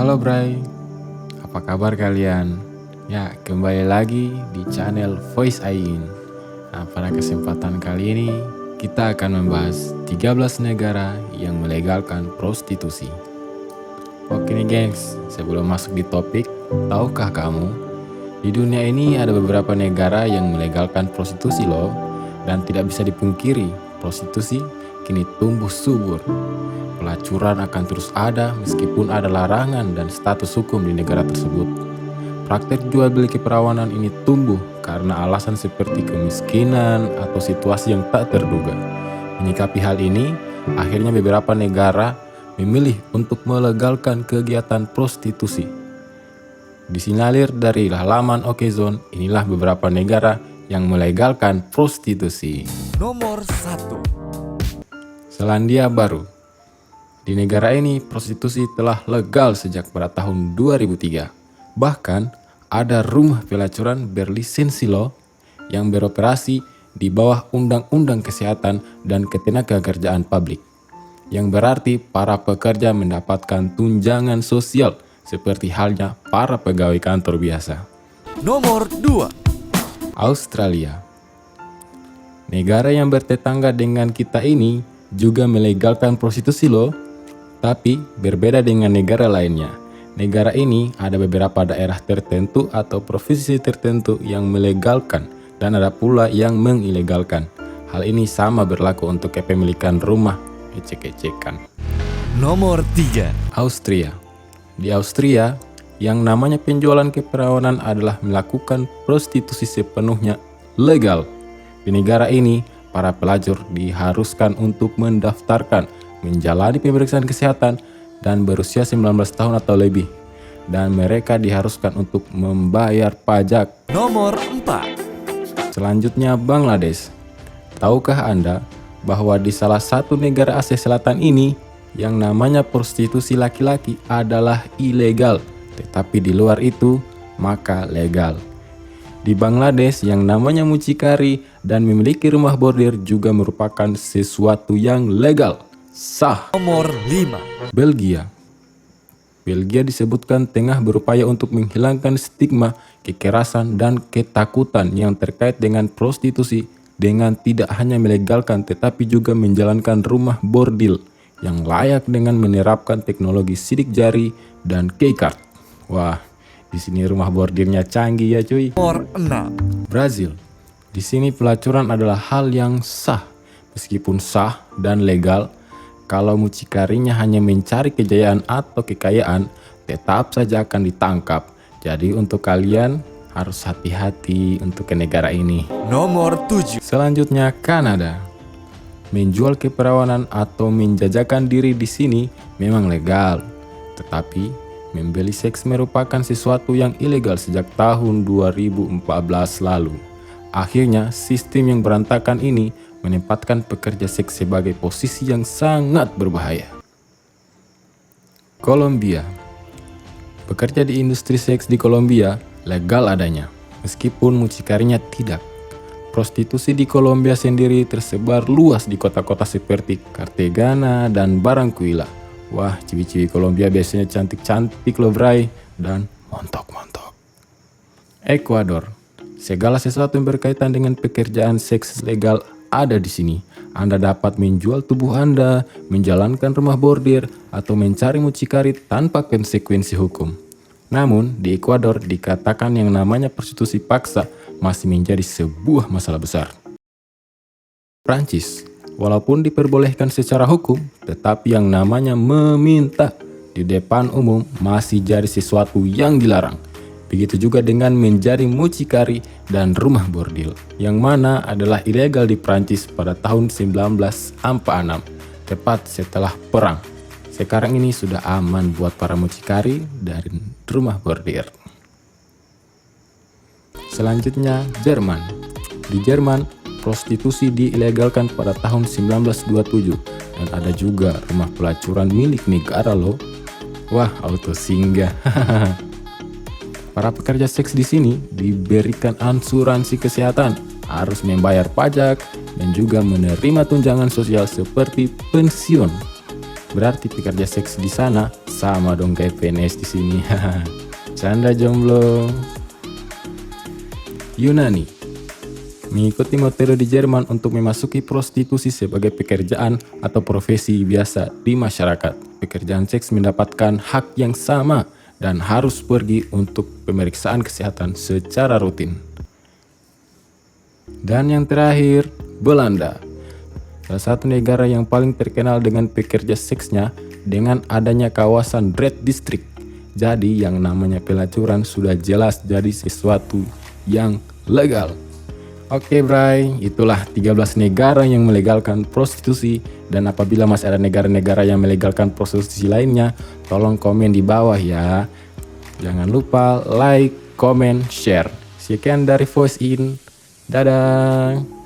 Halo Bray, apa kabar kalian? Ya, kembali lagi di channel Voice Ain. Nah, pada kesempatan kali ini kita akan membahas 13 negara yang melegalkan prostitusi. Oke nih gengs, sebelum masuk di topik, tahukah kamu di dunia ini ada beberapa negara yang melegalkan prostitusi loh. Dan tidak bisa dipungkiri, prostitusi kini tumbuh subur. Pelacuran akan terus ada meskipun ada larangan dan status hukum di negara tersebut. Praktek jual beli keperawanan ini tumbuh karena alasan seperti kemiskinan atau situasi yang tak terduga. Menyikapi hal ini, akhirnya beberapa negara memilih untuk melegalkan kegiatan prostitusi. Disinyalir dari laman Okezone, inilah beberapa negara yang melegalkan prostitusi. Nomor 1. Selandia Baru. Di negara ini, prostitusi telah legal sejak pada tahun 2003. Bahkan, ada rumah pelacuran berlisensi loh yang beroperasi di bawah Undang-Undang Kesehatan dan Ketenagakerjaan Publik. Yang berarti para pekerja mendapatkan tunjangan sosial seperti halnya para pegawai kantor biasa. Nomor 2. Australia. Negara yang bertetangga dengan kita ini juga melegalkan prostitusi loh. Tapi berbeda dengan negara lainnya. Negara ini ada beberapa daerah tertentu atau provinsi tertentu yang melegalkan dan ada pula yang mengilegalkan. Hal ini sama berlaku untuk kepemilikan rumah ecek-ecekan. Nomor 3. Austria. Di Austria, yang namanya penjualan keperawanan adalah melakukan prostitusi sepenuhnya legal. Di negara ini, para pelacur diharuskan untuk mendaftarkan, menjalani pemeriksaan kesehatan, dan berusia 19 tahun atau lebih. Dan mereka diharuskan untuk membayar pajak. Nomor 4. Selanjutnya Bangladesh. Tahukah Anda bahwa di salah satu negara Asia Selatan ini, yang namanya prostitusi laki-laki adalah ilegal, tetapi di luar itu, maka legal. Di Bangladesh, yang namanya mucikari dan memiliki rumah bordir juga merupakan sesuatu yang legal, sah. Nomor 5. Belgia. Belgia disebutkan tengah berupaya untuk menghilangkan stigma, kekerasan, dan ketakutan yang terkait dengan prostitusi dengan tidak hanya melegalkan tetapi juga menjalankan rumah bordil yang layak dengan menerapkan teknologi sidik jari dan keycard. Wah, di sini rumah bordirnya canggih ya cuy. Nomor 6. Brazil. Di sini pelacuran adalah hal yang sah. Meskipun sah dan legal, kalau mucikarinya hanya mencari kejayaan atau kekayaan, tetap saja akan ditangkap. Jadi untuk kalian harus hati-hati untuk ke negara ini. Nomor 7. Selanjutnya Kanada. Menjual keperawanan atau menjajakan diri di sini memang legal. Tetapi membeli seks merupakan sesuatu yang ilegal sejak tahun 2014 lalu. Akhirnya, sistem yang berantakan ini menempatkan pekerja seks sebagai posisi yang sangat berbahaya. Kolombia. Bekerja di industri seks di Kolombia legal adanya, meskipun mucikarinya tidak. Prostitusi di Kolombia sendiri tersebar luas di kota-kota seperti Cartagena dan Barranquilla. Wah, ciwi-ciwi Kolombia biasanya cantik-cantik loh bray, dan montok-montok. Ekuador. Segala sesuatu yang berkaitan dengan pekerjaan seks legal ada di sini. Anda dapat menjual tubuh Anda, menjalankan rumah bordir, atau mencari mucikari tanpa konsekuensi hukum. Namun, di Ekuador dikatakan yang namanya prostitusi paksa masih menjadi sebuah masalah besar. Prancis. Walaupun diperbolehkan secara hukum, tetapi yang namanya meminta di depan umum masih jadi sesuatu yang dilarang. Begitu juga dengan menjadi mucikari dan rumah bordil, yang mana adalah ilegal di Prancis pada tahun 1946, tepat setelah perang. Sekarang ini sudah aman buat para mucikari dari rumah bordir. Selanjutnya Jerman. Di Jerman, prostitusi diilegalkan pada tahun 1927 dan ada juga rumah pelacuran milik negara loh. Wah, auto singgah. Para pekerja seks di sini diberikan asuransi kesehatan, harus membayar pajak dan juga menerima tunjangan sosial seperti pensiun. Berarti pekerja seks di sana sama dong kayak PNS di sini. Canda jomblo. Yunani mengikuti metode di Jerman untuk memasuki prostitusi sebagai pekerjaan atau profesi biasa di masyarakat. Pekerjaan seks mendapatkan hak yang sama dan harus pergi untuk pemeriksaan kesehatan secara rutin. Dan yang terakhir, Belanda. Salah satu negara yang paling terkenal dengan pekerja seksnya dengan adanya kawasan Red District. Jadi yang namanya pelacuran sudah jelas jadi sesuatu yang legal. Oke Bray, itulah 13 negara yang melegalkan prostitusi. Dan apabila masih ada negara-negara yang melegalkan prostitusi lainnya, tolong komen di bawah ya. Jangan lupa like, comment, share. Sekian dari Voice In. Dadah.